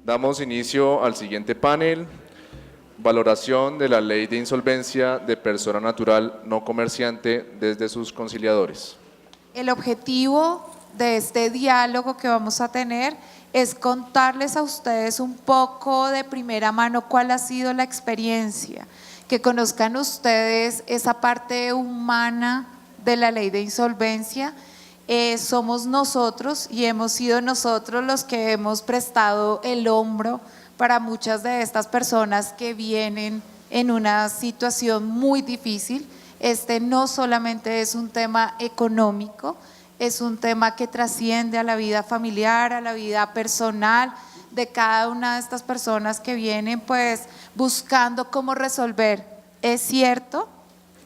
Damos inicio al siguiente panel, valoración de la ley de insolvencia de persona natural no comerciante desde sus conciliadores. El objetivo de este diálogo que vamos a tener es contarles a ustedes un poco de primera mano cuál ha sido la experiencia, que conozcan ustedes esa parte humana de la ley de insolvencia. Somos nosotros y hemos sido nosotros los que hemos prestado el hombro para muchas de estas personas que vienen en una situación muy difícil. Este no solamente es un tema económico, es un tema que trasciende a la vida familiar, a la vida personal de cada una de estas personas que vienen pues buscando cómo resolver. Es cierto,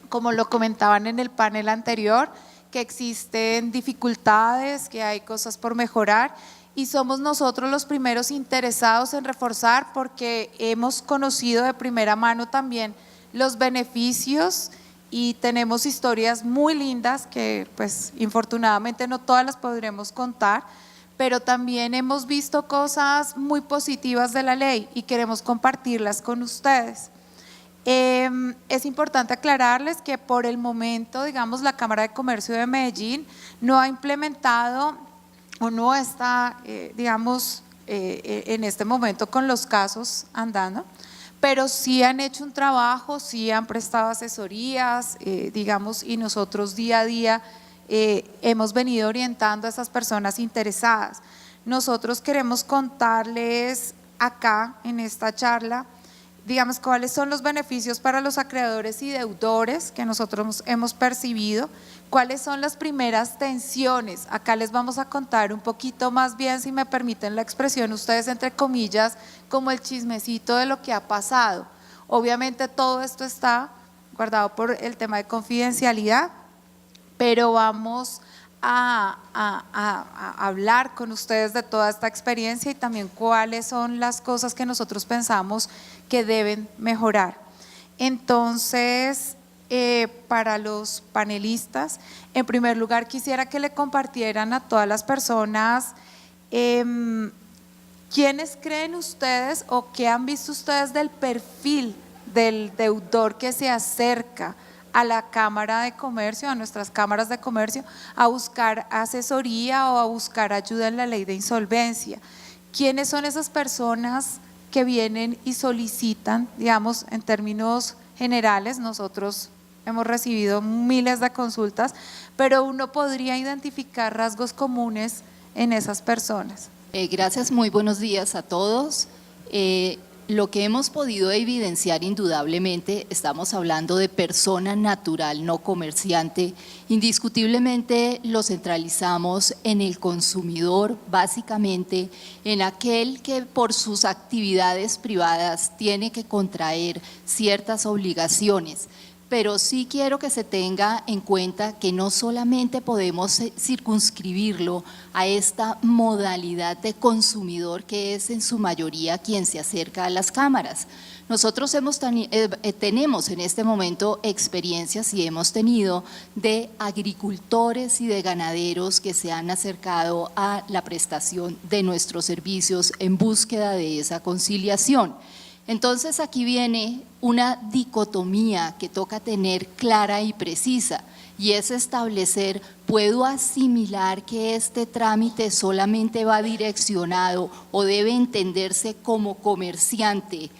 como lo comentaban en el panel anterior, que existen dificultades, que hay cosas por mejorar y somos nosotros los primeros interesados en reforzar porque hemos conocido de primera mano también los beneficios y tenemos historias muy lindas que pues infortunadamente no todas las podremos contar, pero también hemos visto cosas muy positivas de la ley y queremos compartirlas con ustedes. Es importante aclararles que por el momento, digamos, la Cámara de Comercio de Medellín no ha implementado o no está, digamos, en este momento con los casos andando, pero sí han hecho un trabajo, sí han prestado asesorías, digamos, y nosotros día a día hemos venido orientando a esas personas interesadas. Nosotros queremos contarles acá en esta charla, digamos, cuáles son los beneficios para los acreedores y deudores que nosotros hemos percibido, cuáles son las primeras tensiones. Acá les vamos a contar un poquito más bien, si me permiten la expresión, ustedes entre comillas, como el chismecito de lo que ha pasado. Obviamente todo esto está guardado por el tema de confidencialidad, pero vamos a hablar con ustedes de toda esta experiencia y también cuáles son las cosas que nosotros pensamos que deben mejorar. Entonces, para los panelistas, en primer lugar quisiera que le compartieran a todas las personas quiénes creen ustedes o qué han visto ustedes del perfil del deudor que se acerca a la Cámara de Comercio, a nuestras cámaras de comercio, a buscar asesoría o a buscar ayuda en la ley de insolvencia. ¿Quiénes son esas personas que vienen y solicitan, digamos, en términos generales? Nosotros hemos recibido miles de consultas, pero uno podría identificar rasgos comunes en esas personas. Gracias, muy buenos días a todos. Lo que hemos podido evidenciar indudablemente, estamos hablando de persona natural, no comerciante. Indiscutiblemente lo centralizamos en el consumidor, básicamente en aquel que por sus actividades privadas tiene que contraer ciertas obligaciones. Pero sí quiero que se tenga en cuenta que no solamente podemos circunscribirlo a esta modalidad de consumidor que es en su mayoría quien se acerca a las cámaras. Nosotros tenemos en este momento experiencias y hemos tenido de agricultores y de ganaderos que se han acercado a la prestación de nuestros servicios en búsqueda de esa conciliación. Entonces aquí viene una dicotomía que toca tener clara y precisa y es establecer, ¿puedo asimilar que este trámite solamente va direccionado o debe entenderse como comerciante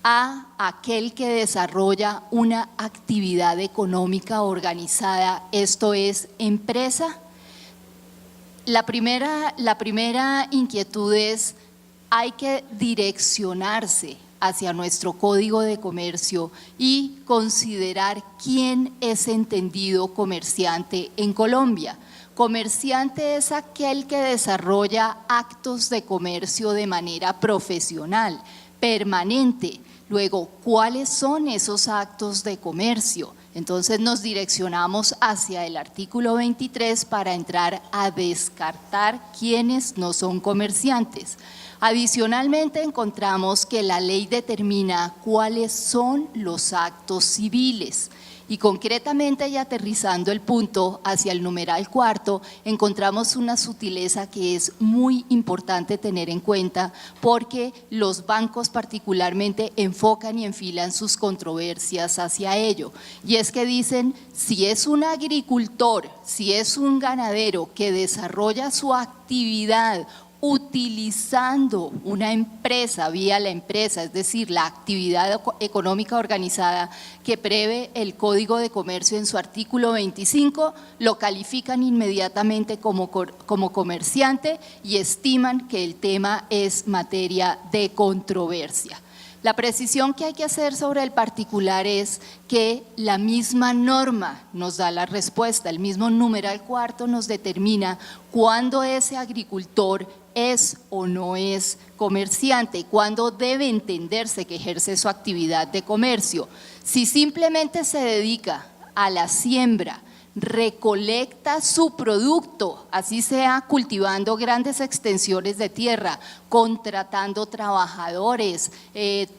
a aquel que desarrolla una actividad económica organizada, esto es, empresa? La primera inquietud es, hay que direccionarse hacia nuestro Código de Comercio y considerar quién es entendido comerciante en Colombia. Comerciante es aquel que desarrolla actos de comercio de manera profesional, permanente. Luego, ¿cuáles son esos actos de comercio? Entonces nos direccionamos hacia el artículo 23 para entrar a descartar quiénes no son comerciantes. Adicionalmente encontramos que la ley determina cuáles son los actos civiles Y concretamente, y aterrizando el punto hacia el numeral cuarto, encontramos una sutileza que es muy importante tener en cuenta, porque los bancos particularmente enfocan y enfilan sus controversias hacia ello. Y es que dicen, si es un agricultor, si es un ganadero que desarrolla su actividad utilizando una empresa, vía la empresa, es decir, la actividad económica organizada que prevé el Código de Comercio en su artículo 25, lo califican inmediatamente como comerciante y estiman que el tema es materia de controversia. La precisión que hay que hacer sobre el particular es que la misma norma nos da la respuesta, el mismo numeral cuarto nos determina cuándo ese agricultor es o no es comerciante, cuándo debe entenderse que ejerce su actividad de comercio. Si simplemente se dedica a la siembra, recolecta su producto, así sea cultivando grandes extensiones de tierra, contratando trabajadores,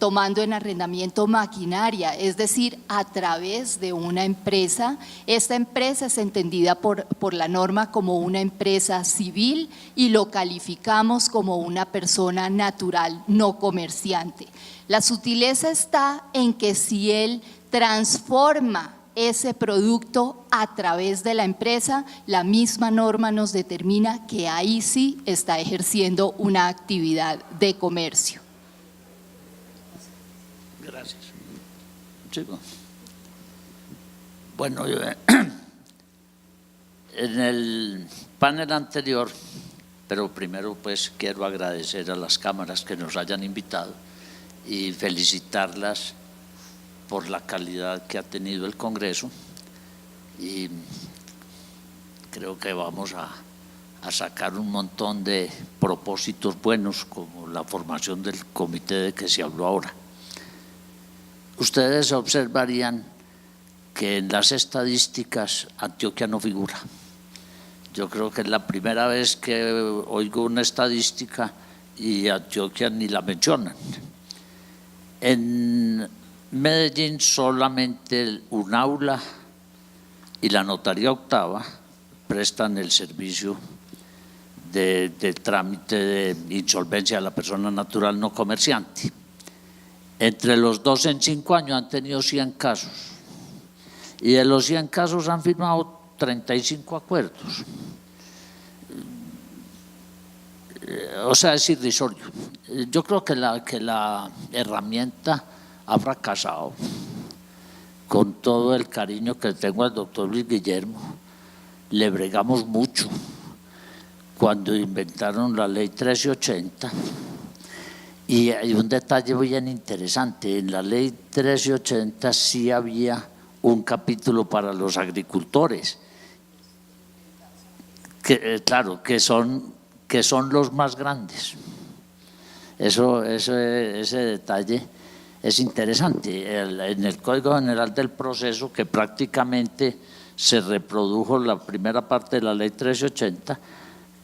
tomando en arrendamiento maquinaria, es decir, a través de una empresa. Esta empresa es entendida por la norma como una empresa civil y lo calificamos como una persona natural no comerciante. La sutileza está en que si él transforma ese producto a través de la empresa, la misma norma nos determina que ahí sí está ejerciendo una actividad de comercio. Gracias. Chico. Bueno, en el panel anterior, pero primero pues quiero agradecer a las cámaras que nos hayan invitado y felicitarlas por la calidad que ha tenido el Congreso, y creo que vamos a sacar un montón de propósitos buenos, como la formación del comité de que se habló ahora. Ustedes observarían que en las estadísticas Antioquia no figura. Yo creo que es la primera vez que oigo una estadística y Antioquia ni la mencionan. En Medellín solamente un aula y la notaría octava prestan el servicio de trámite de insolvencia a la persona natural no comerciante. Entre los dos en 5 años han tenido 100 casos y de los 100 casos han firmado 35 acuerdos. O sea, es irrisorio. Yo creo que la herramienta ha fracasado. Con todo el cariño que tengo al doctor Luis Guillermo, le bregamos mucho cuando inventaron la ley 1380. Y hay un detalle bien interesante: en la ley 1380 sí había un capítulo para los agricultores, que claro, que son los más grandes. Ese detalle es interesante. En el Código General del Proceso, que prácticamente se reprodujo la primera parte de la ley 1380,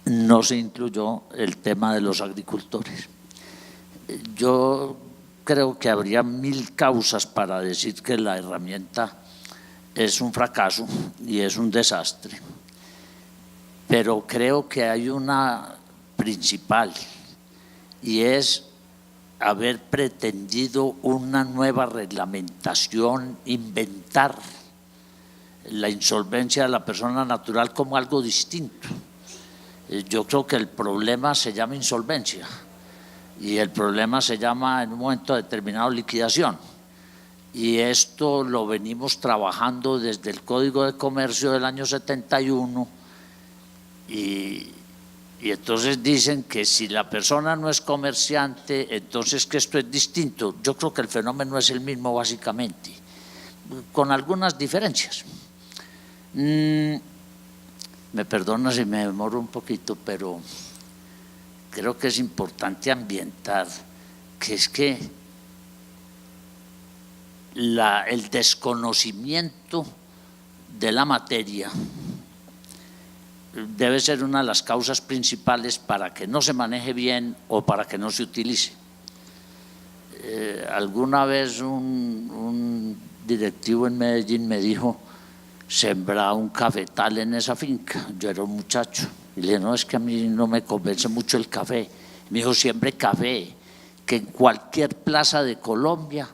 no se incluyó el tema de los agricultores. Yo creo que habría 1000 causas para decir que la herramienta es un fracaso y es un desastre, pero creo que hay una principal, y es haber pretendido una nueva reglamentación, inventar la insolvencia de la persona natural como algo distinto. Yo creo que el problema se llama insolvencia y el problema se llama en un momento determinado liquidación, y esto lo venimos trabajando desde el Código de Comercio del año 71, y entonces dicen que si la persona no es comerciante, entonces que esto es distinto. Yo creo que el fenómeno es el mismo básicamente, con algunas diferencias. Me perdona si me demoro un poquito, pero creo que es importante ambientar que es que el desconocimiento de la materia debe ser una de las causas principales para que no se maneje bien o para que no se utilice. Alguna vez un directivo en Medellín me dijo: sembra un cafetal en esa finca. Yo era un muchacho y le dije: no, es que a mí no me convence mucho el café. Me dijo: siembre café, que en cualquier plaza de Colombia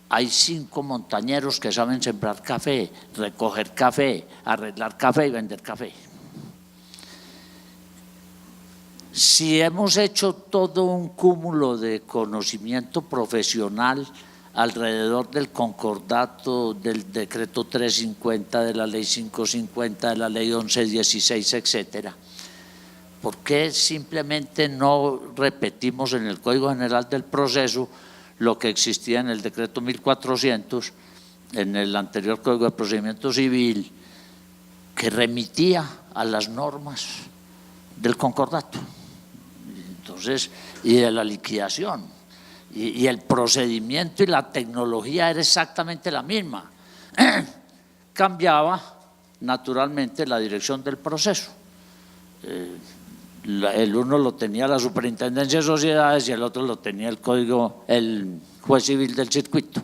hay 5 montañeros que saben sembrar café, recoger café, arreglar café y vender café. Si hemos hecho todo un cúmulo de conocimiento profesional alrededor del concordato, del decreto 350, de la ley 550, de la ley 1116, etcétera, ¿por qué simplemente no repetimos en el Código General del Proceso lo que existía en el decreto 1400, en el anterior Código de Procedimiento Civil, que remitía a las normas del concordato? Entonces, y de la liquidación, y el procedimiento y la tecnología era exactamente la misma. Cambiaba naturalmente la dirección del proceso. El uno lo tenía la Superintendencia de Sociedades y el otro lo tenía el juez civil del circuito.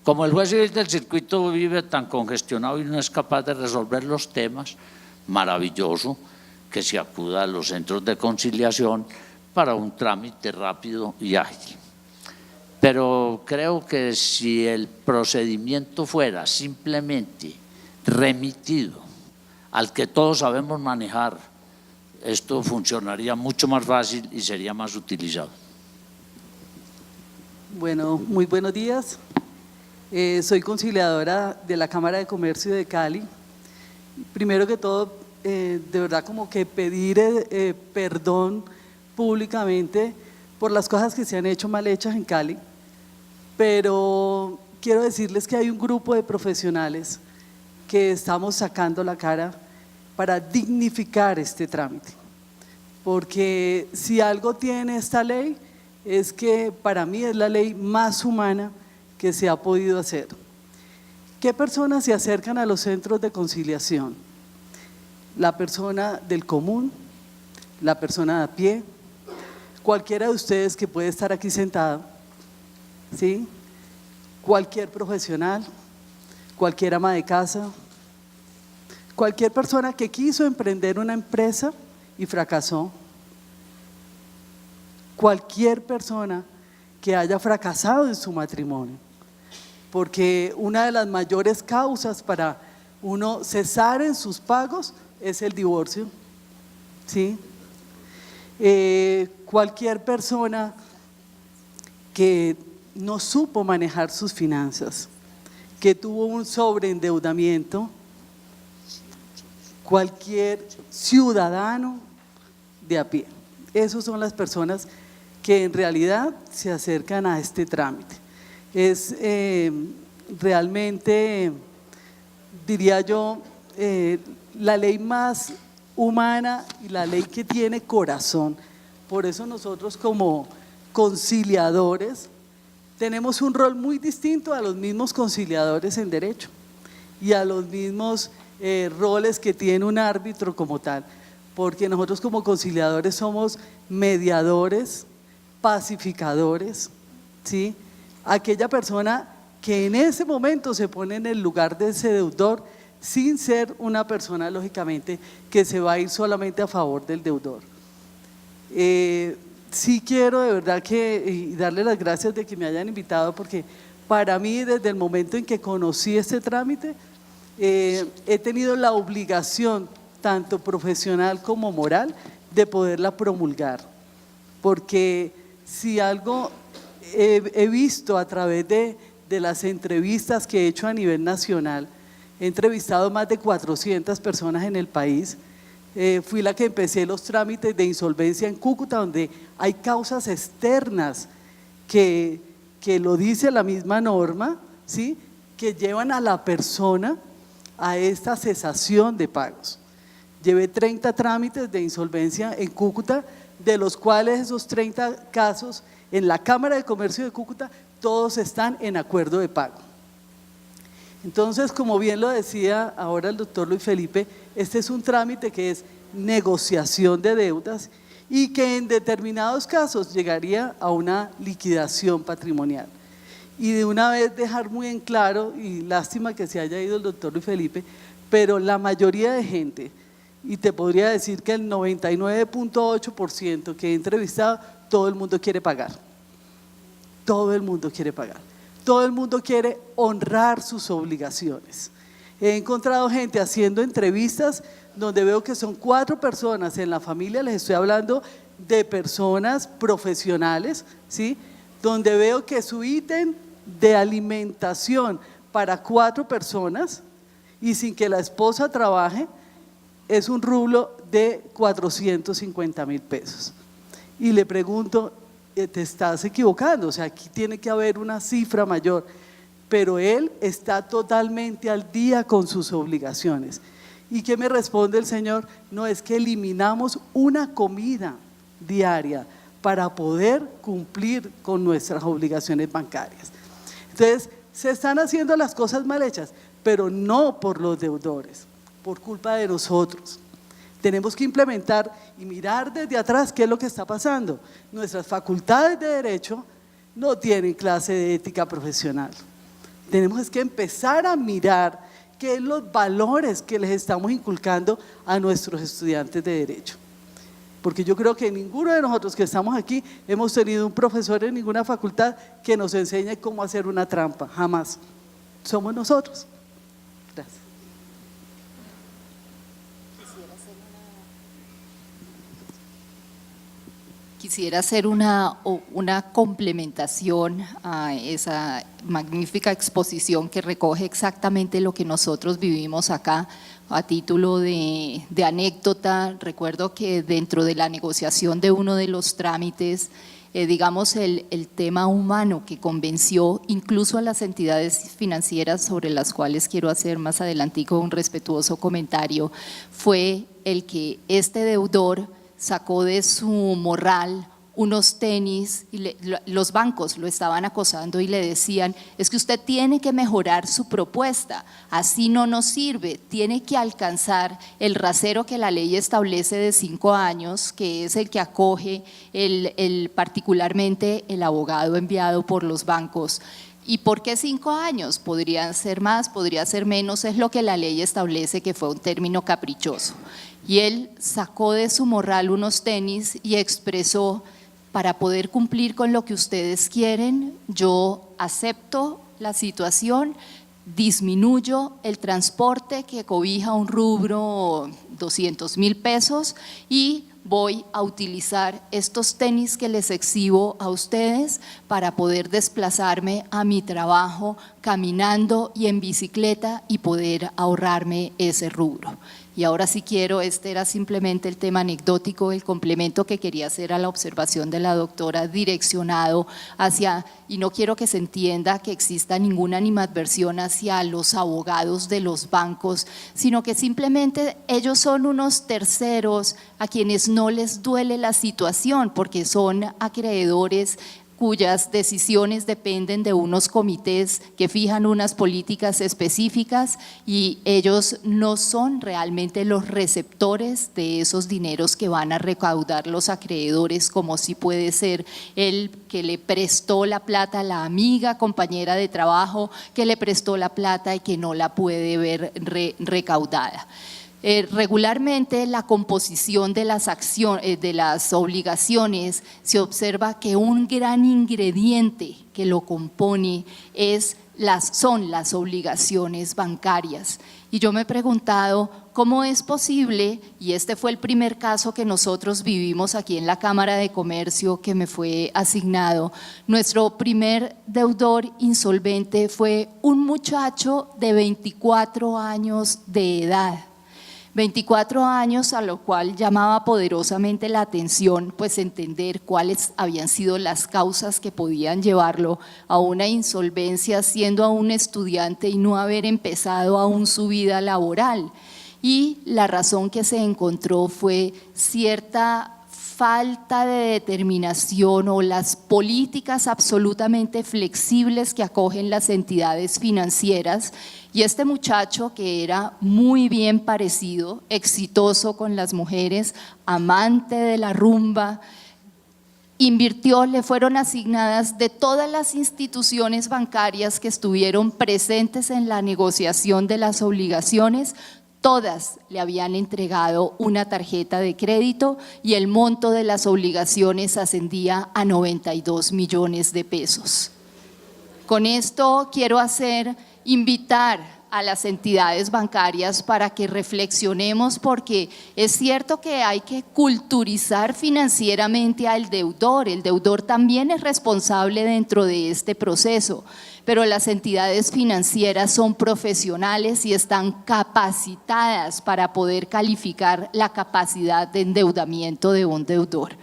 Como el juez civil del circuito vive tan congestionado y no es capaz de resolver los temas, maravilloso que se acuda a los centros de conciliación para un trámite rápido y ágil. Pero creo que si el procedimiento fuera simplemente remitido al que todos sabemos manejar, esto funcionaría mucho más fácil y sería más utilizado. Bueno, muy buenos días. Soy conciliadora de la Cámara de Comercio de Cali. Primero que todo, de verdad como que pedir perdón públicamente por las cosas que se han hecho mal hechas en Cali, pero quiero decirles que hay un grupo de profesionales que estamos sacando la cara para dignificar este trámite, porque si algo tiene esta ley es que para mí es la ley más humana que se ha podido hacer. ¿Qué personas se acercan a los centros de conciliación? La persona del común, la persona de a pie, cualquiera de ustedes que puede estar aquí sentado, ¿sí? Cualquier profesional, cualquier ama de casa, cualquier persona que quiso emprender una empresa y fracasó, cualquier persona que haya fracasado en su matrimonio, porque una de las mayores causas para uno cesar en sus pagos es el divorcio, ¿sí? Cualquier persona que no supo manejar sus finanzas, que tuvo un sobreendeudamiento, cualquier ciudadano de a pie. Esas son las personas que en realidad se acercan a este trámite. Es realmente, diría yo, la ley más humana y la ley que tiene corazón. Por eso nosotros como conciliadores tenemos un rol muy distinto a los mismos conciliadores en derecho y a los mismos roles que tiene un árbitro como tal, porque nosotros como conciliadores somos mediadores, pacificadores, ¿sí? Aquella persona que en ese momento se pone en el lugar de ese deudor sin ser una persona lógicamente que se va a ir solamente a favor del deudor. Sí quiero de verdad y darle las gracias de que me hayan invitado, porque para mí desde el momento en que conocí este trámite he tenido la obligación tanto profesional como moral de poderla promulgar, porque si algo he visto a través de las entrevistas que he hecho a nivel nacional, he entrevistado más de 400 personas en el país. Fui la que empecé los trámites de insolvencia en Cúcuta, donde hay causas externas que lo dice la misma norma, ¿sí? Que llevan a la persona a esta cesación de pagos. Llevé 30 trámites de insolvencia en Cúcuta, de los cuales esos 30 casos en la Cámara de Comercio de Cúcuta, todos están en acuerdo de pago. Entonces, como bien lo decía ahora el doctor Luis Felipe, este es un trámite que es negociación de deudas y que en determinados casos llegaría a una liquidación patrimonial. y de una vez dejar muy en claro, y lástima que se haya ido el doctor Luis Felipe, pero la mayoría de gente, y te podría decir que el 99.8% que he entrevistado, todo el mundo quiere pagar. Todo el mundo quiere pagar. Todo el mundo quiere honrar sus obligaciones. He encontrado gente haciendo entrevistas donde veo que son 4 personas en la familia, les estoy hablando de personas profesionales, ¿sí? Donde veo que su ítem de alimentación para 4 personas y sin que la esposa trabaje es un rublo de 450.000 pesos. Y le pregunto, te estás equivocando, o sea, aquí tiene que haber una cifra mayor, pero él está totalmente al día con sus obligaciones. ¿Y qué me responde el Señor? No, es que eliminamos una comida diaria para poder cumplir con nuestras obligaciones bancarias. Entonces, se están haciendo las cosas mal hechas, pero no por los deudores, por culpa de nosotros. Tenemos que implementar y mirar desde atrás qué es lo que está pasando. Nuestras facultades de derecho no tienen clase de ética profesional. Tenemos que empezar a mirar qué son los valores que les estamos inculcando a nuestros estudiantes de derecho. Porque yo creo que ninguno de nosotros que estamos aquí hemos tenido un profesor en ninguna facultad que nos enseñe cómo hacer una trampa, jamás. Somos nosotros. Gracias. Quisiera hacer una complementación a esa magnífica exposición que recoge exactamente lo que nosotros vivimos acá. A título de anécdota, recuerdo que dentro de la negociación de uno de los trámites, digamos el tema humano que convenció incluso a las entidades financieras, sobre las cuales quiero hacer más adelantico un respetuoso comentario, fue el que este deudor sacó de su morral unos tenis y los bancos lo estaban acosando y le decían: es que usted tiene que mejorar su propuesta, así no nos sirve, tiene que alcanzar el rasero que la ley establece de 5 años, que es el que acoge particularmente el abogado enviado por los bancos. ¿Y por qué 5 años? Podrían ser más, podría ser menos, es lo que la ley establece, que fue un término caprichoso. Y él sacó de su morral unos tenis y expresó: para poder cumplir con lo que ustedes quieren, yo acepto la situación, disminuyo el transporte que cobija un rubro 200.000 pesos y voy a utilizar estos tenis que les exhibo a ustedes para poder desplazarme a mi trabajo caminando y en bicicleta y poder ahorrarme ese rubro. Y ahora sí quiero, este era simplemente el tema anecdótico, el complemento que quería hacer a la observación de la doctora, direccionado hacia, y no quiero que se entienda que exista ninguna animadversión hacia los abogados de los bancos, sino que simplemente ellos son unos terceros a quienes no les duele la situación, porque son acreedores cuyas decisiones dependen de unos comités que fijan unas políticas específicas y ellos no son realmente los receptores de esos dineros que van a recaudar los acreedores, como si puede ser el que le prestó la plata a la amiga, compañera de trabajo, que le prestó la plata y que no la puede ver recaudada. Regularmente la composición de las obligaciones se observa que un gran ingrediente que lo compone son las obligaciones bancarias. Y yo me he preguntado cómo es posible, y este fue el primer caso que nosotros vivimos aquí en la Cámara de Comercio que me fue asignado. Nuestro primer deudor insolvente fue un muchacho de 24 años de edad. 24 años, a lo cual llamaba poderosamente la atención, pues entender cuáles habían sido las causas que podían llevarlo a una insolvencia siendo aún estudiante y no haber empezado aún su vida laboral. Y la razón que se encontró fue cierta falta de determinación o las políticas absolutamente flexibles que acogen las entidades financieras. Y este muchacho, que era muy bien parecido, exitoso con las mujeres, amante de la rumba, invirtió, le fueron asignadas de todas las instituciones bancarias que estuvieron presentes en la negociación de las obligaciones, todas le habían entregado una tarjeta de crédito y el monto de las obligaciones ascendía a 92 millones de pesos. Con esto quiero invitar a las entidades bancarias para que reflexionemos, porque es cierto que hay que culturizar financieramente al deudor. El deudor también es responsable dentro de este proceso, pero las entidades financieras son profesionales y están capacitadas para poder calificar la capacidad de endeudamiento de un deudor.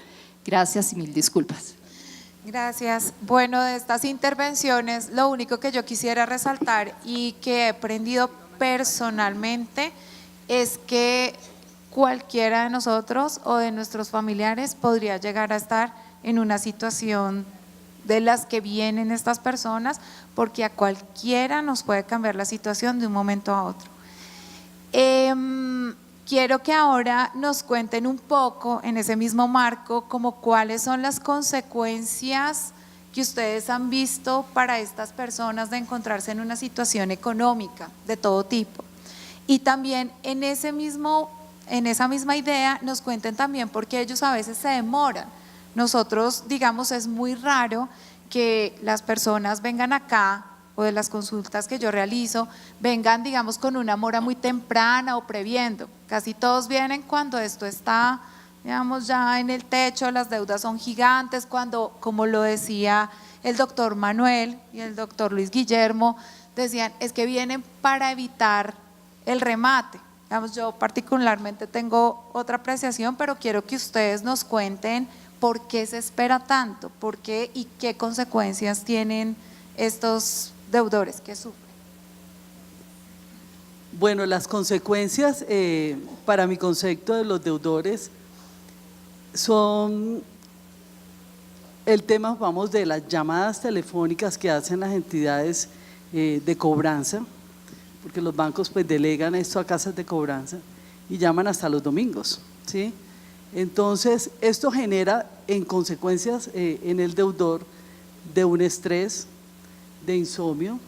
Gracias y mil disculpas. Gracias. Bueno, de estas intervenciones, lo único que yo quisiera resaltar y que he aprendido personalmente es que cualquiera de nosotros o de nuestros familiares podría llegar a estar en una situación de las que vienen estas personas, porque a cualquiera nos puede cambiar la situación de un momento a otro. Quiero que ahora nos cuenten un poco en ese mismo marco como cuáles son las consecuencias que ustedes han visto para estas personas de encontrarse en una situación económica de todo tipo. Y también en esa misma idea nos cuenten también por qué ellos a veces se demoran. Nosotros, digamos, es muy raro que las personas vengan acá o de las consultas que yo realizo, vengan, digamos, con una mora muy temprana o previendo. Casi todos vienen cuando esto está, digamos, ya en el techo, las deudas son gigantes, cuando, como lo decía el doctor Manuel y el doctor Luis Guillermo, decían, es que vienen para evitar el remate. Digamos, yo particularmente tengo otra apreciación, pero quiero que ustedes nos cuenten por qué se espera tanto, por qué y qué consecuencias tienen estos deudores que sufren. Bueno, las consecuencias para mi concepto de los deudores son el tema, vamos, de las llamadas telefónicas que hacen las entidades de cobranza, porque los bancos pues delegan esto a casas de cobranza y llaman hasta los domingos, ¿sí? Entonces, esto genera en consecuencias en el deudor de un estrés, de insomnio,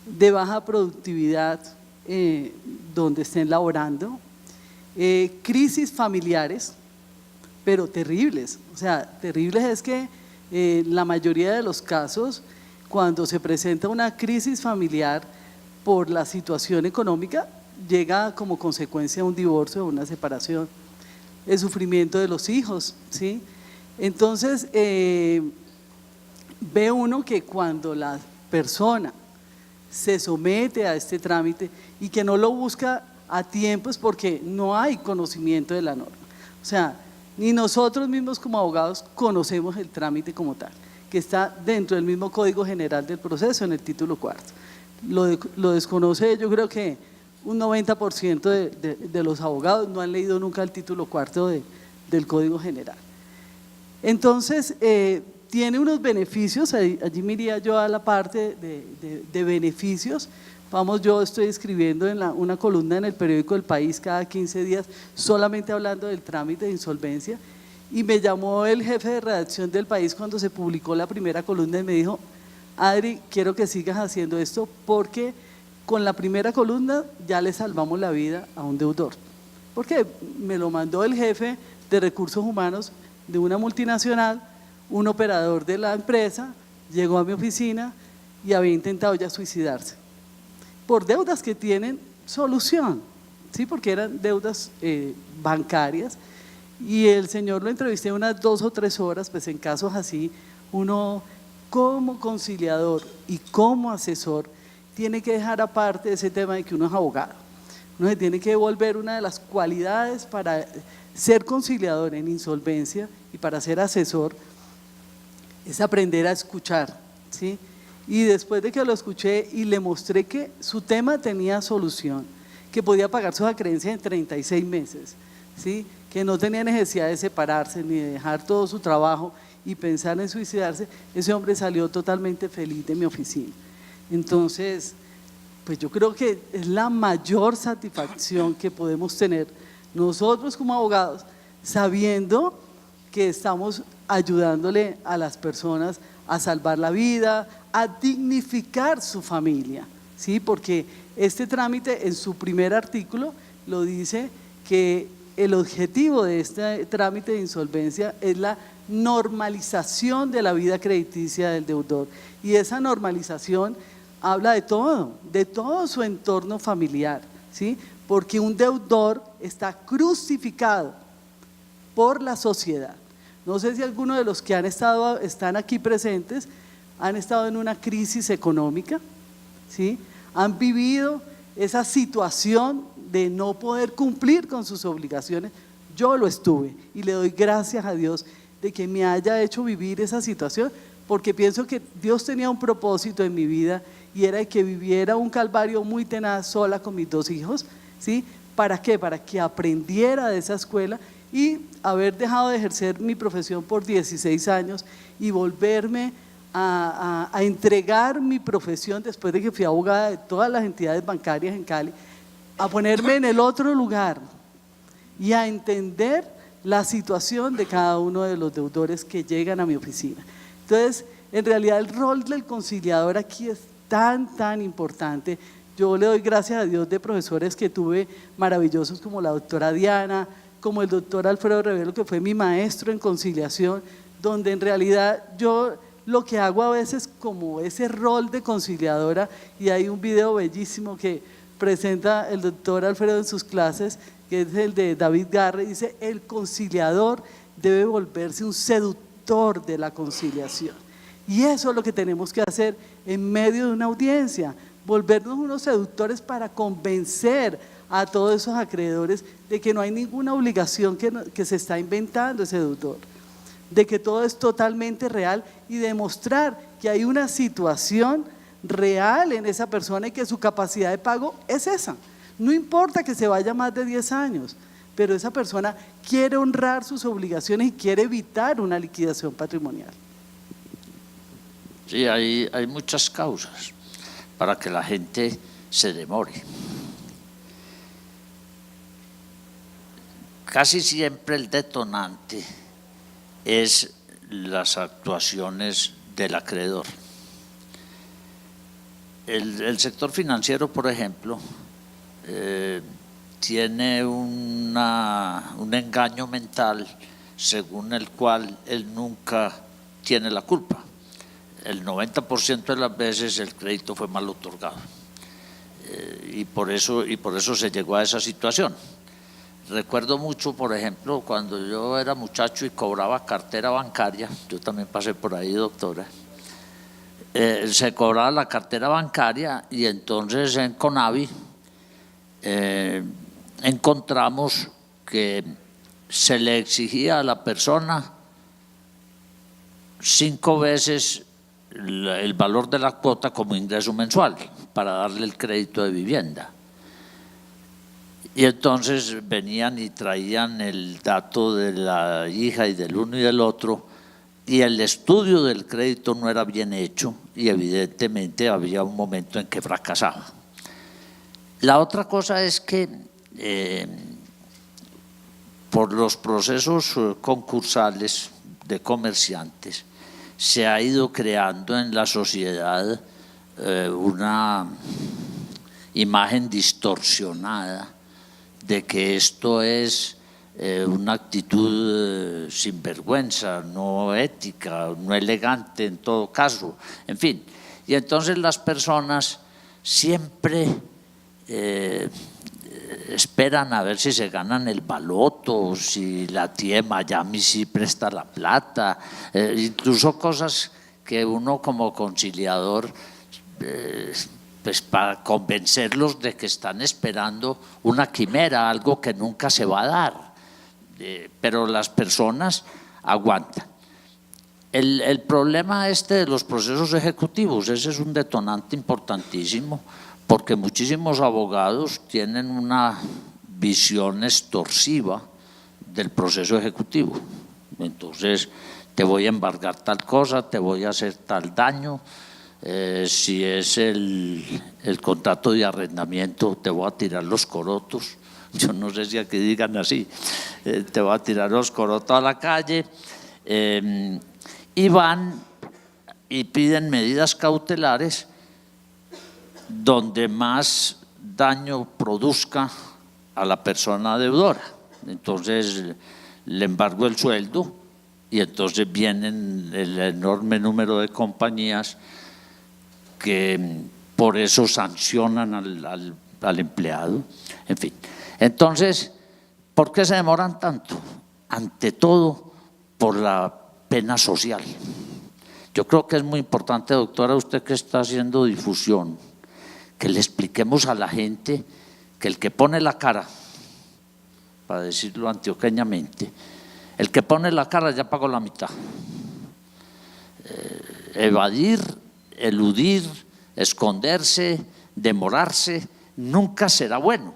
de baja productividad donde estén laborando, crisis familiares, pero terribles. O sea, terribles es que la mayoría de los casos, cuando se presenta una crisis familiar por la situación económica, llega como consecuencia un divorcio o una separación, el sufrimiento de los hijos, ¿sí? Entonces, ve uno que cuando la persona se somete a este trámite y que no lo busca a tiempo es porque no hay conocimiento de la norma. O sea, ni nosotros mismos como abogados conocemos el trámite como tal, que está dentro del mismo Código General del Proceso en el título cuarto. Lo desconoce, yo creo que un 90% de los abogados no han leído nunca el título cuarto del Código General. Entonces, tiene unos beneficios, allí me iría yo a la parte de beneficios. Vamos, yo estoy escribiendo en una columna en el periódico El País cada 15 días, solamente hablando del trámite de insolvencia, y me llamó el jefe de redacción del País cuando se publicó la primera columna y me dijo, Adri, quiero que sigas haciendo esto porque con la primera columna ya le salvamos la vida a un deudor. Porque me lo mandó el jefe de recursos humanos de una multinacional, un operador de la empresa, llegó a mi oficina y había intentado ya suicidarse por deudas que tienen solución, ¿sí? Porque eran deudas bancarias, y el señor lo entrevisté unas 2 o 3 horas. Pues en casos así, uno como conciliador y como asesor tiene que dejar aparte ese tema de que uno es abogado. Uno se tiene que volver una de las cualidades para ser conciliador en insolvencia y para ser asesor, es aprender a escuchar, ¿sí? Y después de que lo escuché y le mostré que su tema tenía solución, que podía pagar sus acreencias en 36 meses, ¿sí? Que no tenía necesidad de separarse ni de dejar todo su trabajo y pensar en suicidarse, ese hombre salió totalmente feliz de mi oficina. Entonces, pues yo creo que es la mayor satisfacción que podemos tener nosotros como abogados, sabiendo que estamos ayudándole a las personas a salvar la vida, a dignificar su familia, ¿sí? Porque este trámite en su primer artículo lo dice que el objetivo de este trámite de insolvencia es la normalización de la vida crediticia del deudor, y esa normalización habla de todo su entorno familiar, ¿sí? Porque un deudor está crucificado por la sociedad. No sé si algunos de los que están aquí presentes han estado en una crisis económica, ¿sí? Han vivido esa situación de no poder cumplir con sus obligaciones. Yo lo estuve y le doy gracias a Dios de que me haya hecho vivir esa situación, porque pienso que Dios tenía un propósito en mi vida, y era de que viviera un calvario muy tenaz sola con mis 2 hijos, ¿sí? ¿Para qué? Para que aprendiera de esa escuela, y haber dejado de ejercer mi profesión por 16 años y volverme a entregar mi profesión después de que fui abogada de todas las entidades bancarias en Cali, a ponerme en el otro lugar y a entender la situación de cada uno de los deudores que llegan a mi oficina. Entonces, en realidad el rol del conciliador aquí es tan importante. Yo le doy gracias a Dios de profesores que tuve maravillosos, como la doctora Diana, como el doctor Alfredo Revelo, que fue mi maestro en conciliación, donde en realidad yo lo que hago a veces como ese rol de conciliadora, y hay un video bellísimo que presenta el doctor Alfredo en sus clases, que es el de David Garre, dice: el conciliador debe volverse un seductor de la conciliación. Y eso es lo que tenemos que hacer en medio de una audiencia, volvernos unos seductores para convencer a todos esos acreedores de que no hay ninguna obligación que se está inventando ese deudor, de que todo es totalmente real, y demostrar que hay una situación real en esa persona y que su capacidad de pago es esa. No importa que se vaya más de 10 años, pero esa persona quiere honrar sus obligaciones y quiere evitar una liquidación patrimonial. Sí, hay muchas causas para que la gente se demore. Casi siempre el detonante es las actuaciones del acreedor. El sector financiero, por ejemplo, tiene un engaño mental según el cual él nunca tiene la culpa. El 90% de las veces el crédito fue mal otorgado, y por eso se llegó a esa situación. Recuerdo mucho, por ejemplo, cuando yo era muchacho y cobraba cartera bancaria, yo también pasé por ahí, doctora, se cobraba la cartera bancaria, y entonces en Conavi encontramos que se le exigía a la persona 5 veces el valor de la cuota como ingreso mensual para darle el crédito de vivienda. Y entonces venían y traían el dato de la hija y del uno y del otro, y el estudio del crédito no era bien hecho, y evidentemente había un momento en que fracasaba. La otra cosa es que por los procesos concursales de comerciantes se ha ido creando en la sociedad una imagen distorsionada de que esto es una actitud sinvergüenza, no ética, no elegante en todo caso, en fin. Y entonces las personas siempre esperan a ver si se ganan el baloto, si la tía Miami sí presta la plata, incluso cosas que uno como conciliador, pues para convencerlos de que están esperando una quimera, algo que nunca se va a dar, pero las personas aguantan. El problema de los procesos ejecutivos, ese es un detonante importantísimo, porque muchísimos abogados tienen una visión extorsiva del proceso ejecutivo. Entonces, te voy a embargar tal cosa, te voy a hacer tal daño, si es el contrato de arrendamiento, te voy a tirar los corotos. Yo no sé si aquí digan así, te va a tirar los corotos a la calle, y van y piden medidas cautelares donde más daño produzca a la persona deudora. Entonces le embargo el sueldo y entonces vienen el enorme número de compañías que por eso sancionan al empleado, en fin. Entonces, ¿por qué se demoran tanto? Ante todo, por la pena social. Yo creo que es muy importante, doctora, usted que está haciendo difusión, que le expliquemos a la gente que el que pone la cara, para decirlo antioqueñamente, el que pone la cara ya pagó la mitad. Evadir, eludir, esconderse, demorarse, nunca será bueno.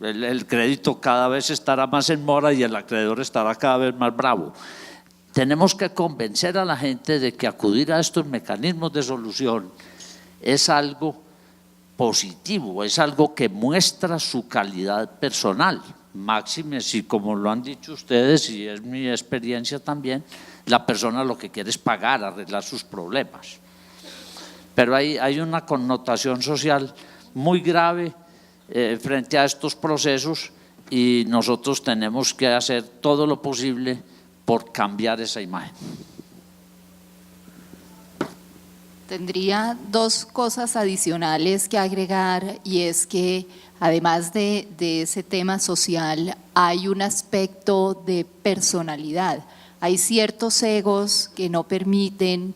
El crédito cada vez estará más en mora y el acreedor estará cada vez más bravo. Tenemos que convencer a la gente de que acudir a estos mecanismos de solución es algo positivo, es algo que muestra su calidad personal. Máxime, si como lo han dicho ustedes y es mi experiencia también, la persona lo que quiere es pagar, arreglar sus problemas. Pero hay una connotación social muy grave frente a estos procesos y nosotros tenemos que hacer todo lo posible por cambiar esa imagen. Tendría dos cosas adicionales que agregar, y es que además de ese tema social hay un aspecto de personalidad. Hay ciertos egos que no permiten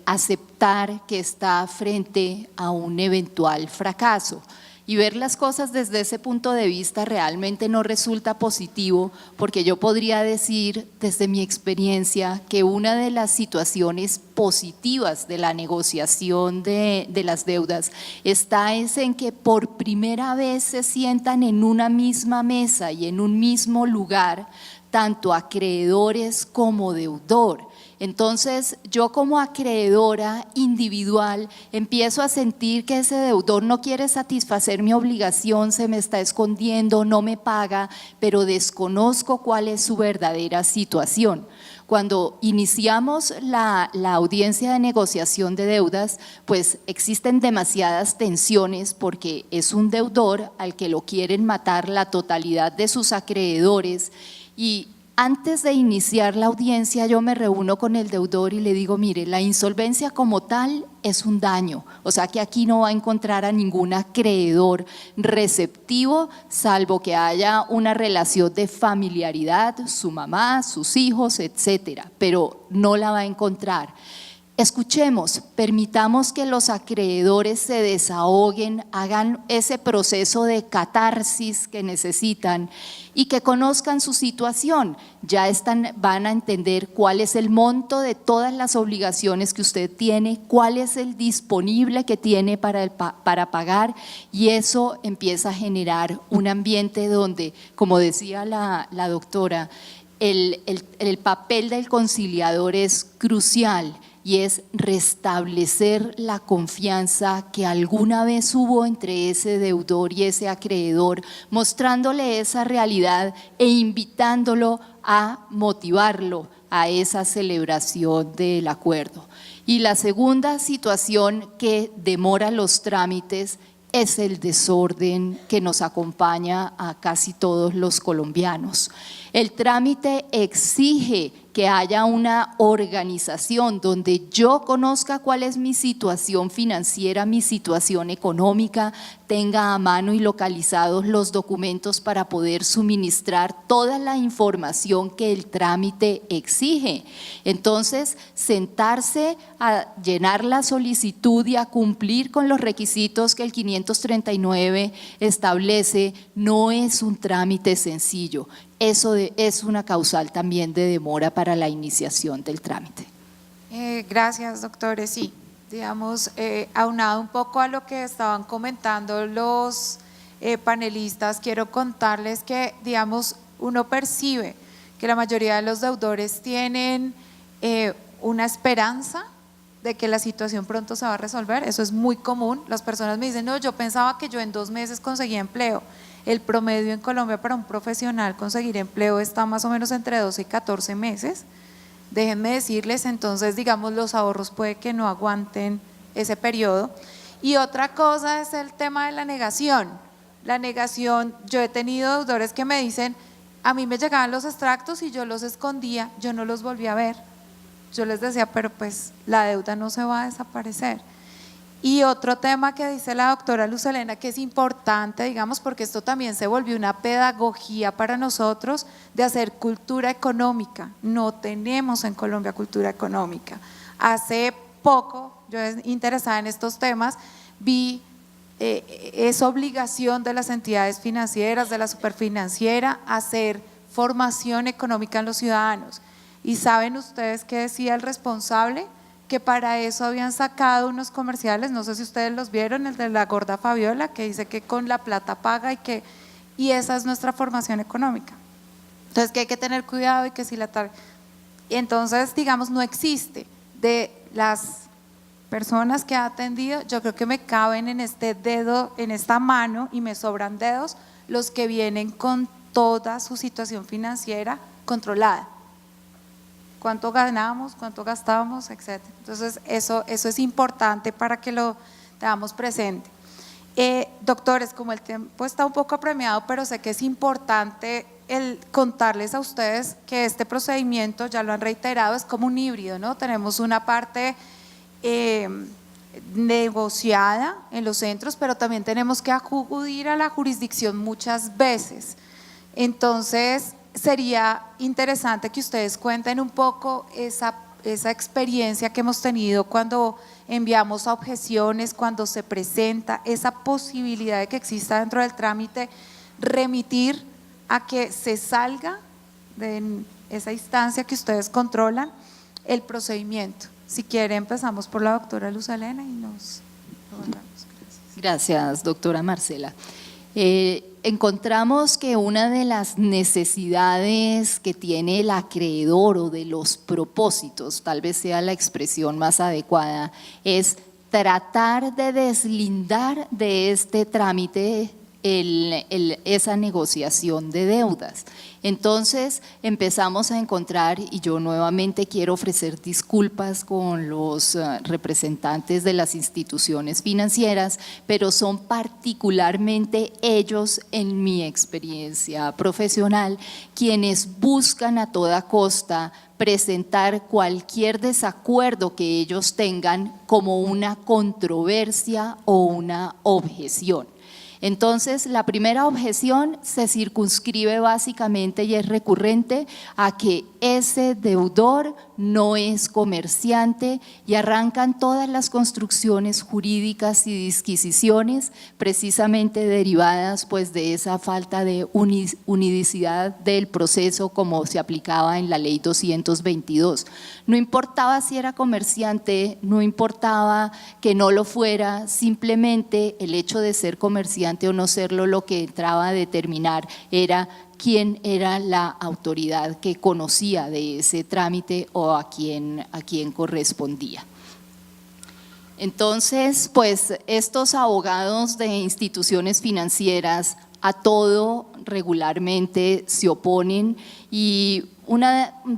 aceptar que está frente a un eventual fracaso. Y ver las cosas desde ese punto de vista realmente no resulta positivo, porque yo podría decir desde mi experiencia que una de las situaciones positivas de la negociación de las deudas está en que por primera vez se sientan en una misma mesa y en un mismo lugar tanto acreedores como deudor. Entonces yo como acreedora individual empiezo a sentir que ese deudor no quiere satisfacer mi obligación, se me está escondiendo, no me paga, pero desconozco cuál es su verdadera situación. Cuando iniciamos la audiencia de negociación de deudas, pues existen demasiadas tensiones porque es un deudor al que lo quieren matar la totalidad de sus acreedores. Y antes de iniciar la audiencia yo me reúno con el deudor y le digo, mire, la insolvencia como tal es un daño, o sea que aquí no va a encontrar a ningún acreedor receptivo, salvo que haya una relación de familiaridad, su mamá, sus hijos, etcétera, pero no la va a encontrar. Escuchemos, permitamos que los acreedores se desahoguen, hagan ese proceso de catarsis que necesitan y que conozcan su situación. Ya van a entender cuál es el monto de todas las obligaciones que usted tiene, cuál es el disponible que tiene para pagar, y eso empieza a generar un ambiente donde, como decía la doctora, el papel del conciliador es crucial. Y es restablecer la confianza que alguna vez hubo entre ese deudor y ese acreedor, mostrándole esa realidad e invitándolo a motivarlo a esa celebración del acuerdo. Y la segunda situación que demora los trámites es el desorden que nos acompaña a casi todos los colombianos. El trámite exige que haya una organización donde yo conozca cuál es mi situación financiera, mi situación económica, tenga a mano y localizados los documentos para poder suministrar toda la información que el trámite exige. Entonces, sentarse a llenar la solicitud y a cumplir con los requisitos que el 539 establece no es un trámite sencillo. Eso es una causal también de demora para la iniciación del trámite. Gracias, doctores. Sí, digamos, aunado un poco a lo que estaban comentando los panelistas, quiero contarles que, digamos, uno percibe que la mayoría de los deudores tienen una esperanza de que la situación pronto se va a resolver. Eso es muy común. Las personas me dicen, no, yo pensaba que yo en 2 meses conseguía empleo. El promedio en Colombia para un profesional conseguir empleo está más o menos entre 12 y 14 meses. Déjenme decirles, entonces, digamos, los ahorros puede que no aguanten ese periodo. Y otra cosa es el tema de la negación. La negación, yo he tenido deudores que me dicen, a mí me llegaban los extractos y yo los escondía, yo no los volví a ver. Yo les decía, pero pues la deuda no se va a desaparecer. Y otro tema que dice la doctora Luz Helena, que es importante, digamos, porque esto también se volvió una pedagogía para nosotros de hacer cultura económica. No tenemos en Colombia cultura económica. Hace poco, yo interesada en estos temas, vi es obligación de las entidades financieras, de la superfinanciera, hacer formación económica en los ciudadanos. ¿Y saben ustedes qué decía el responsable? Que para eso habían sacado unos comerciales, no sé si ustedes los vieron, el de la gorda Fabiola, que dice que con la plata paga y esa es nuestra formación económica. Entonces que hay que tener cuidado y que si entonces digamos no existe. De las personas que ha atendido, yo creo que me caben en este dedo, en esta mano y me sobran dedos los que vienen con toda su situación financiera controlada. Cuánto ganamos, cuánto gastábamos, etc. Entonces eso es importante para que lo tengamos presente. Doctores, como el tiempo está un poco apremiado, pero sé que es importante el contarles a ustedes que este procedimiento, ya lo han reiterado, es como un híbrido, ¿no? Tenemos una parte negociada en los centros, pero también tenemos que acudir a la jurisdicción muchas veces. Entonces sería interesante que ustedes cuenten un poco esa experiencia que hemos tenido cuando enviamos objeciones, cuando se presenta esa posibilidad de que exista dentro del trámite, remitir a que se salga de esa instancia que ustedes controlan el procedimiento. Si quiere empezamos por la doctora Luz Helena y nos hablamos. Gracias, doctora Marcela. Encontramos que una de las necesidades que tiene el acreedor o de los propósitos, tal vez sea la expresión más adecuada, es tratar de deslindar de este trámite esa negociación de deudas. Entonces empezamos a encontrar, y yo nuevamente quiero ofrecer disculpas con los representantes de las instituciones financieras, pero son particularmente ellos, en mi experiencia profesional, quienes buscan a toda costa presentar cualquier desacuerdo que ellos tengan como una controversia o una objeción. Entonces, la primera objeción se circunscribe básicamente y es recurrente a que ese deudor no es comerciante y arrancan todas las construcciones jurídicas y disquisiciones precisamente derivadas pues de esa falta de unidicidad del proceso como se aplicaba en la ley 222. No importaba si era comerciante, no importaba que no lo fuera, simplemente el hecho de ser comerciante o no serlo, lo que entraba a determinar era quién era la autoridad que conocía de ese trámite o a quién correspondía. Entonces, pues estos abogados de instituciones financieras a todo regularmente se oponen y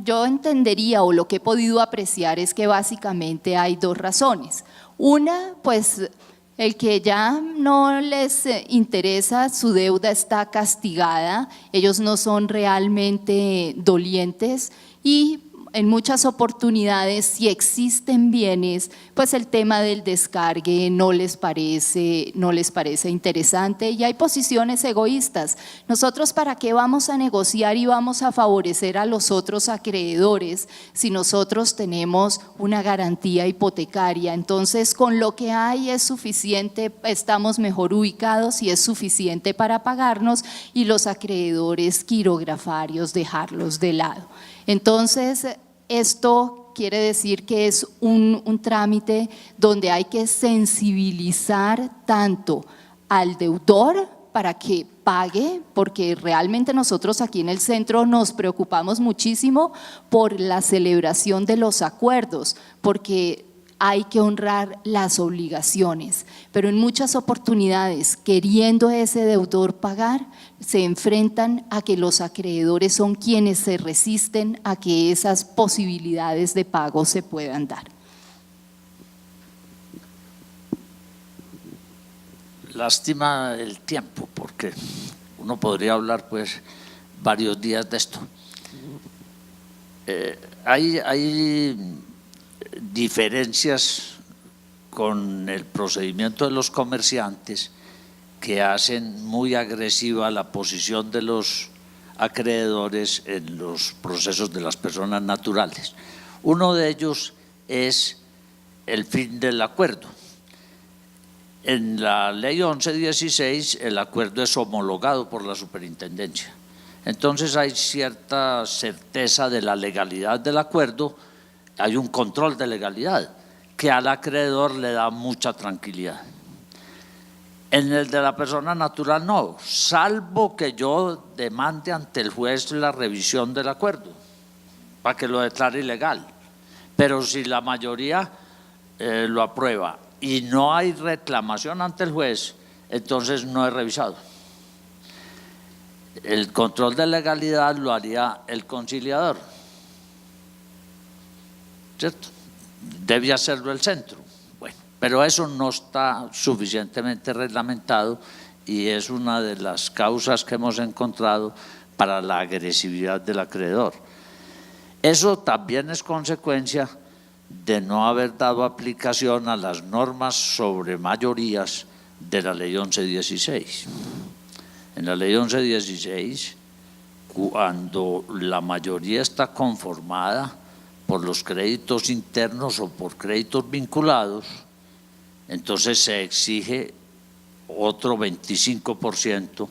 yo entendería o lo que he podido apreciar es que básicamente hay dos razones. Una, pues el que ya no les interesa, su deuda está castigada, ellos no son realmente dolientes y en muchas oportunidades, si existen bienes, pues el tema del descargue no les parece interesante y hay posiciones egoístas. Nosotros, ¿para qué vamos a negociar y vamos a favorecer a los otros acreedores si nosotros tenemos una garantía hipotecaria? Entonces, con lo que hay es suficiente, estamos mejor ubicados y es suficiente para pagarnos y los acreedores quirografarios dejarlos de lado. Entonces, esto quiere decir que es un trámite donde hay que sensibilizar tanto al deudor para que pague, porque realmente nosotros aquí en el centro nos preocupamos muchísimo por la celebración de los acuerdos, porque hay que honrar las obligaciones, pero en muchas oportunidades, queriendo ese deudor pagar, se enfrentan a que los acreedores son quienes se resisten a que esas posibilidades de pago se puedan dar. Lástima el tiempo, porque uno podría hablar pues varios días de esto. Hay diferencias con el procedimiento de los comerciantes que hacen muy agresiva la posición de los acreedores en los procesos de las personas naturales. Uno de ellos es el fin del acuerdo. En la ley 1116 el acuerdo es homologado por la superintendencia. Entonces hay cierta certeza de la legalidad del acuerdo, hay un control de legalidad que al acreedor le da mucha tranquilidad. En el de la persona natural no, salvo que yo demande ante el juez la revisión del acuerdo para que lo declare ilegal. Pero si la mayoría lo aprueba y no hay reclamación ante el juez, entonces no es revisado. El control de legalidad lo haría el conciliador, ¿cierto? Debe hacerlo el centro. Bueno, pero eso no está suficientemente reglamentado y es una de las causas que hemos encontrado para la agresividad del acreedor. Eso también es consecuencia de no haber dado aplicación a las normas sobre mayorías de la ley 1116. En la ley 1116, cuando la mayoría está conformada por los créditos internos o por créditos vinculados, entonces se exige otro 25%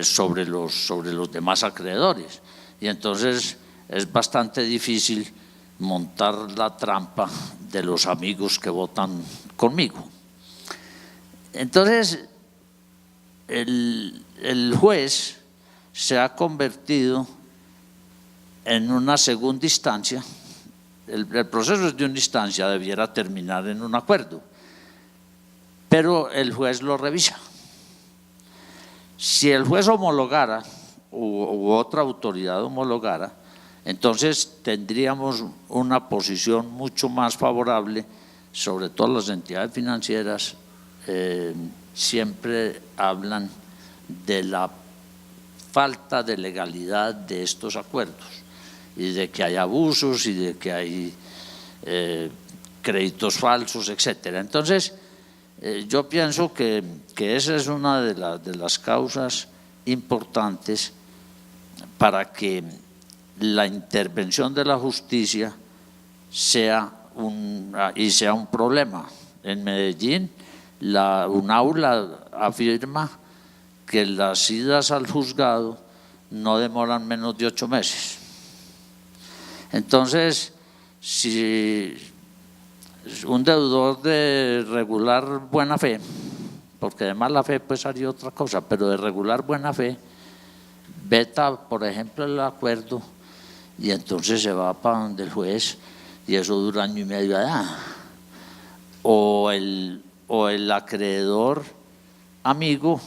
sobre los demás acreedores. Y entonces es bastante difícil montar la trampa de los amigos que votan conmigo. Entonces, el juez se ha convertido en una segunda instancia. El proceso es de una instancia, debiera terminar en un acuerdo, pero el juez lo revisa. Si el juez homologara u otra autoridad homologara, entonces tendríamos una posición mucho más favorable, sobre todo las entidades financieras. Siempre hablan de la falta de legalidad de estos acuerdos y de que hay abusos y de que hay créditos falsos, etcétera. Entonces, yo pienso que esa es una de las causas importantes para que la intervención de la justicia sea un problema. En Medellín, la UNAULA afirma que las idas al juzgado no demoran menos de 8 meses. Entonces, si un deudor de regular buena fe, porque de mala fe pues haría otra cosa, pero de regular buena fe, veta, por ejemplo, el acuerdo y entonces se va para donde el juez y eso dura 1 año y medio allá. O el acreedor amigo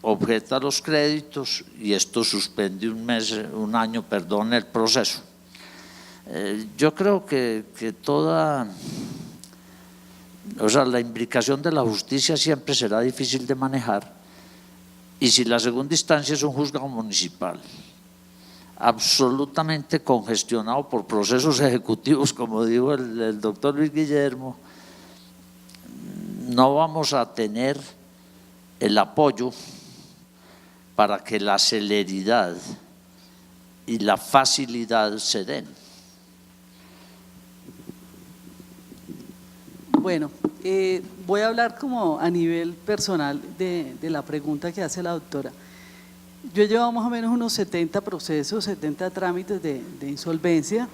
objeta los créditos y esto suspende 1 año, el proceso. Yo creo que la imbricación de la justicia siempre será difícil de manejar, y si la segunda instancia es un juzgado municipal absolutamente congestionado por procesos ejecutivos, como dijo el doctor Luis Guillermo, no vamos a tener el apoyo para que la celeridad y la facilidad se den. Bueno, voy a hablar como a nivel personal de la pregunta que hace la doctora. Yo he llevado más o menos unos 70 procesos, 70 trámites de insolvencia,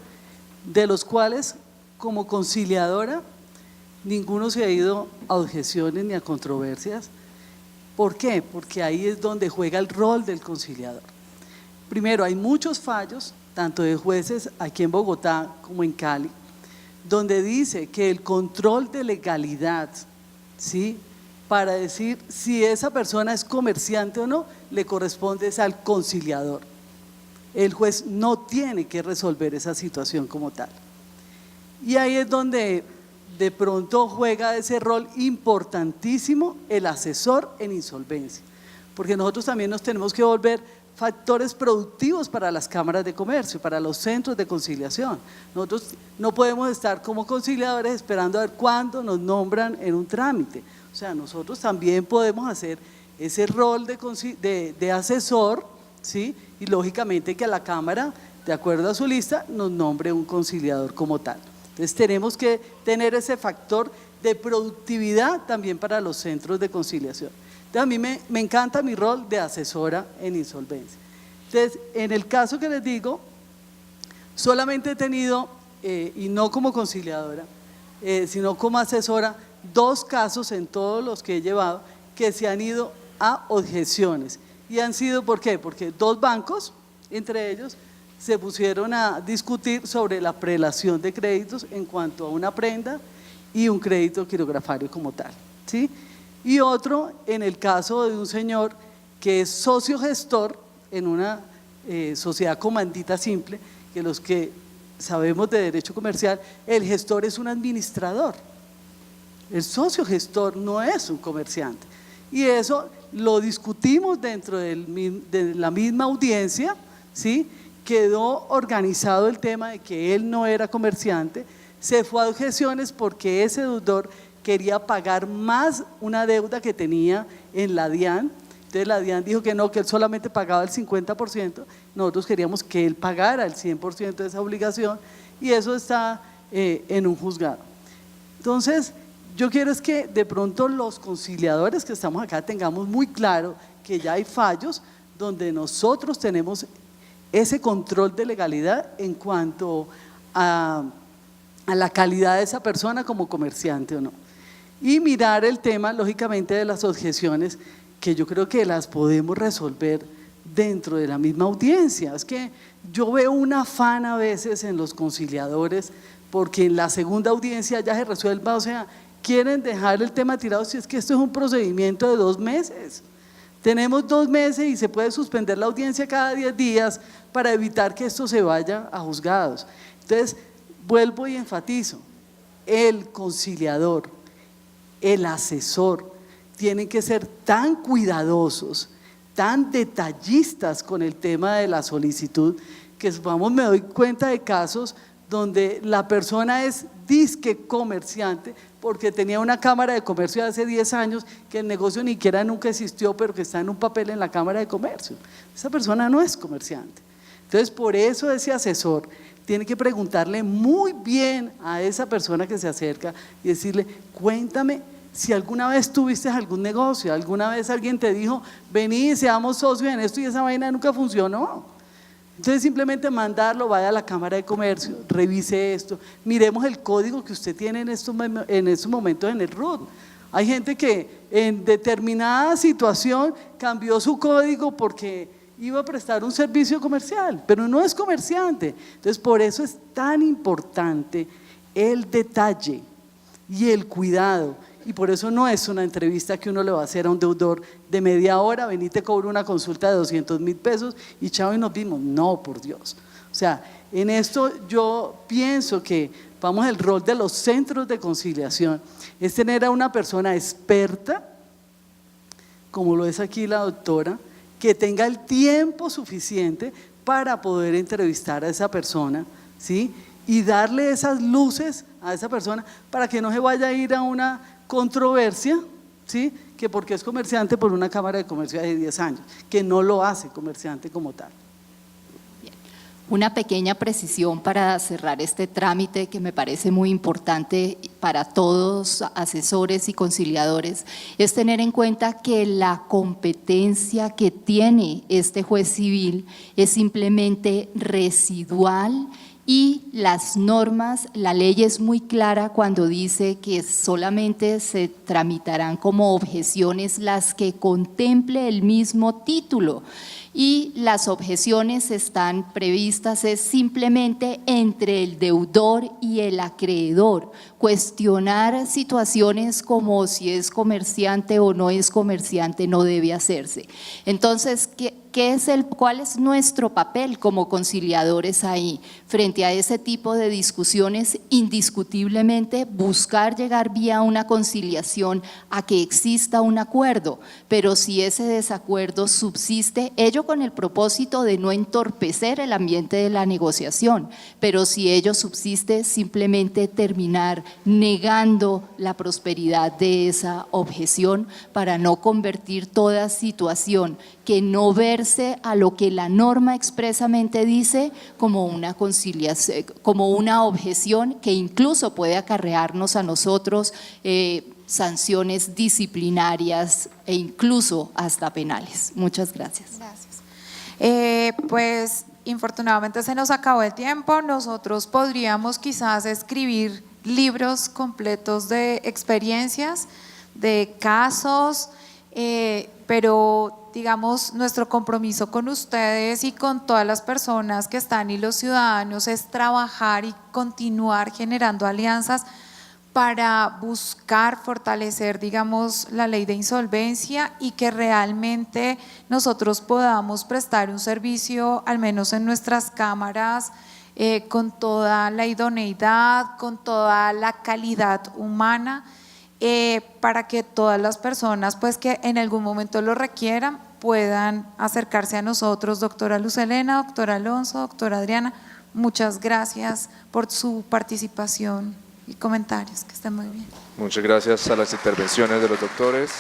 de los cuales como conciliadora ninguno se ha ido a objeciones ni a controversias. ¿Por qué? Porque ahí es donde juega el rol del conciliador. Primero, hay muchos fallos, tanto de jueces aquí en Bogotá como en Cali, donde dice que el control de legalidad, ¿sí?, para decir si esa persona es comerciante o no, le corresponde es al conciliador. El juez no tiene que resolver esa situación como tal. Y ahí es donde de pronto juega ese rol importantísimo el asesor en insolvencia, porque nosotros también nos tenemos que volver factores productivos para las cámaras de comercio, para los centros de conciliación. Nosotros no podemos estar como conciliadores esperando a ver cuándo nos nombran en un trámite. O sea, nosotros también podemos hacer ese rol de asesor, ¿sí?, y lógicamente que a la Cámara, de acuerdo a su lista, nos nombre un conciliador como tal. Entonces tenemos que tener ese factor de productividad también para los centros de conciliación. Entonces a mí me encanta mi rol de asesora en insolvencia. Entonces, en el caso que les digo, solamente he tenido, y no como conciliadora, sino como asesora, 2 casos en todos los que he llevado que se han ido a objeciones. ¿Y han sido por qué? Porque 2 bancos, entre ellos, se pusieron a discutir sobre la prelación de créditos en cuanto a una prenda y un crédito quirografario como tal, ¿sí? Y otro en el caso de un señor que es socio gestor en una sociedad comandita simple, que los que sabemos de derecho comercial, el gestor es un administrador, el socio gestor no es un comerciante. Y eso lo discutimos dentro de la misma audiencia, ¿sí? Quedó organizado el tema de que él no era comerciante, se fue a objeciones porque ese deudor quería pagar más una deuda que tenía en la DIAN. Entonces la DIAN dijo que no, que él solamente pagaba el 50%, nosotros queríamos que él pagara el 100% de esa obligación y eso está en un juzgado. Entonces, yo quiero es que de pronto los conciliadores que estamos acá tengamos muy claro que ya hay fallos donde nosotros tenemos ese control de legalidad en cuanto a la calidad de esa persona como comerciante o no. Y mirar el tema, lógicamente, de las objeciones, que yo creo que las podemos resolver dentro de la misma audiencia. Es que yo veo un afán a veces en los conciliadores porque en la segunda audiencia ya se resuelva, o sea, quieren dejar el tema tirado si es que esto es un procedimiento de 2 meses. Tenemos 2 meses y se puede suspender la audiencia cada 10 días para evitar que esto se vaya a juzgados. Entonces, vuelvo y enfatizo, el conciliador, el asesor, tienen que ser tan cuidadosos, tan detallistas con el tema de la solicitud, que vamos, me doy cuenta de casos donde la persona es disque comerciante porque tenía una cámara de comercio de hace 10 años que el negocio ni siquiera nunca existió, pero que está en un papel en la cámara de comercio. Esa persona no es comerciante. Entonces, por eso ese asesor tiene que preguntarle muy bien a esa persona que se acerca y decirle, cuéntame si alguna vez tuviste algún negocio, alguna vez alguien te dijo, vení, seamos socios en esto y esa vaina nunca funcionó. Entonces simplemente mandarlo, vaya a la Cámara de Comercio, revise esto, miremos el código que usted tiene en estos momentos en el RUT. Hay gente que en determinada situación cambió su código porque iba a prestar un servicio comercial, pero no es comerciante. Entonces por eso es tan importante el detalle y el cuidado. Y por eso no es una entrevista que uno le va a hacer a un deudor de media hora, vení, te cobro una consulta de 200.000 pesos y chao y nos vimos. No, por Dios. O sea, en esto yo pienso que, vamos, el rol de los centros de conciliación es tener a una persona experta, como lo es aquí la doctora, que tenga el tiempo suficiente para poder entrevistar a esa persona, ¿sí? Y darle esas luces a esa persona para que no se vaya a ir a una controversia, ¿sí? Que porque es comerciante por una Cámara de Comercio de 10 años, que no lo hace comerciante como tal. Una pequeña precisión para cerrar este trámite que me parece muy importante para todos asesores y conciliadores es tener en cuenta que la competencia que tiene este juez civil es simplemente residual y las normas, la ley es muy clara cuando dice que solamente se tramitarán como objeciones las que contemple el mismo título. Y las objeciones están previstas es simplemente entre el deudor y el acreedor, cuestionar situaciones como si es comerciante o no es comerciante no debe hacerse. Entonces, ¿cuál es nuestro papel como conciliadores ahí? Frente a ese tipo de discusiones, indiscutiblemente buscar llegar vía una conciliación a que exista un acuerdo, pero si ese desacuerdo subsiste, ello con el propósito de no entorpecer el ambiente de la negociación, pero si ello subsiste, simplemente terminar negando la prosperidad de esa objeción para no convertir toda situación que no verse a lo que la norma expresamente dice como una conciliación, como una objeción que incluso puede acarrearnos a nosotros sanciones disciplinarias e incluso hasta penales. Muchas gracias. Gracias. Pues infortunadamente se nos acabó el tiempo. Nosotros podríamos quizás escribir libros completos de experiencias, de casos, pero digamos nuestro compromiso con ustedes y con todas las personas que están y los ciudadanos es trabajar y continuar generando alianzas para buscar fortalecer, digamos, la ley de insolvencia y que realmente nosotros podamos prestar un servicio, al menos en nuestras cámaras, con toda la idoneidad, con toda la calidad humana, para que todas las personas pues, que en algún momento lo requieran puedan acercarse a nosotros. Doctora Luz Helena, doctora Alonso, doctora Adriana, muchas gracias por su participación y comentarios, que estén muy bien. Muchas gracias a las intervenciones de los doctores.